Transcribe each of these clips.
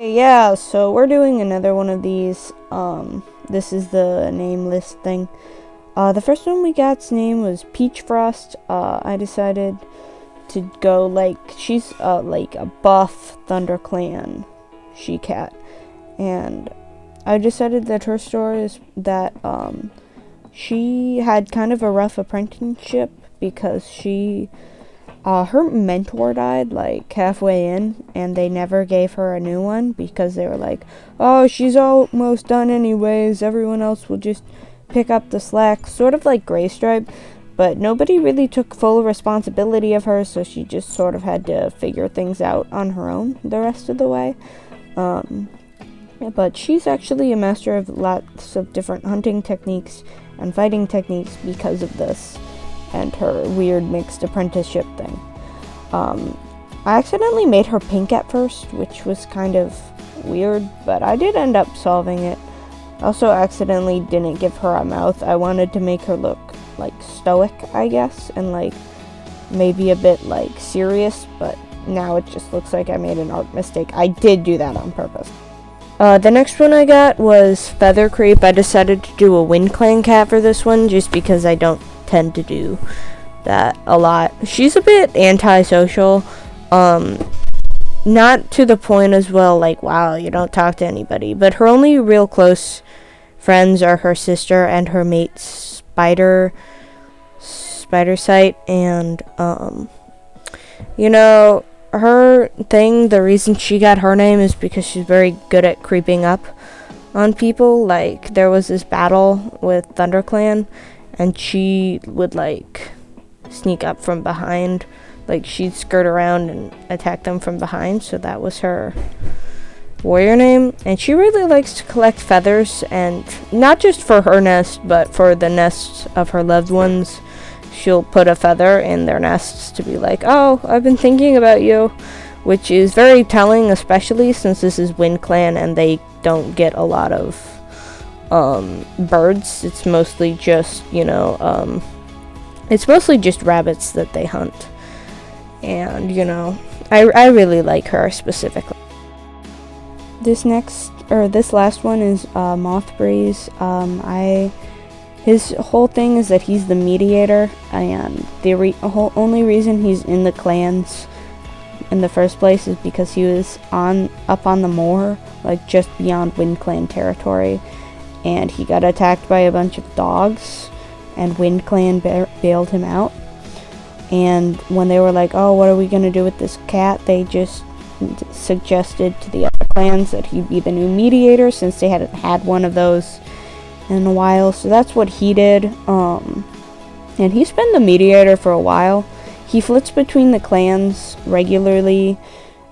Yeah, so we're doing another one of these. This is the name list thing. The first one we got's name was Peach Frost. I decided to go she's like a buff ThunderClan she-cat, and I decided that her story is that she had kind of a rough apprenticeship because her mentor died like halfway in, and they never gave her a new one because they were like, oh, she's almost done anyways, everyone else will just pick up the slack, sort of like Graystripe, but nobody really took full responsibility of her, so she just sort of had to figure things out on her own the rest of the way. But she's actually a master of lots of different hunting techniques and fighting techniques because of this and her weird mixed apprenticeship thing. I accidentally made her pink at first, which was kind of weird, but I did end up solving it. I also accidentally didn't give her a mouth. I wanted to make her look like stoic, I guess, and like maybe a bit like serious, but now it just looks like I made an art mistake. I did do that on purpose. The next one I got was Feather Creep. I decided to do a WindClan cat for this one just because I don't tend to do that a lot. She's a bit antisocial, not to the point as well, like, wow, you don't talk to anybody, but her only real close friends are her sister and her mate Spider Sight, and her thing, the reason she got her name is because she's very good at creeping up on people. Like, there was this battle with ThunderClan, and she would like sneak up from behind, like she'd skirt around and attack them from behind, so that was her warrior name. And she really likes to collect feathers, and not just for her nest but for the nests of her loved ones. She'll put a feather in their nests to be like, oh, I've been thinking about you, which is very telling, especially since this is WindClan and they don't get a lot of birds. It's mostly just rabbits that they hunt, and I really like her specifically. This last one is Moth Breeze. His whole thing is that he's the mediator, and the only reason he's in the clans in the first place is because he was up on the moor, like just beyond WindClan territory, and he got attacked by a bunch of dogs, and WindClan bailed him out. And when they were like, oh, what are we going to do with this cat, they just suggested to the other clans that he'd be the new mediator, since they hadn't had one of those in a while. So that's what he did. And he's been the mediator for a while. He flits between the clans regularly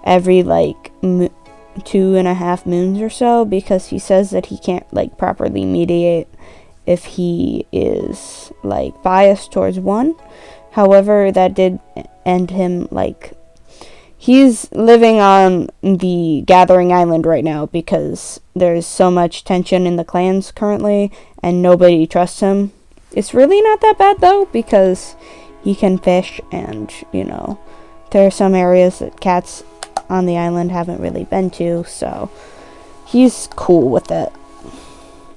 every 2.5 moons or so, because he says that he can't properly mediate if he is biased towards one. However, that did end him he's living on the Gathering Island right now because there's so much tension in the clans currently and nobody trusts him. It's really not that bad though, because he can fish, and there are some areas that cats on the island haven't really been to, so he's cool with it.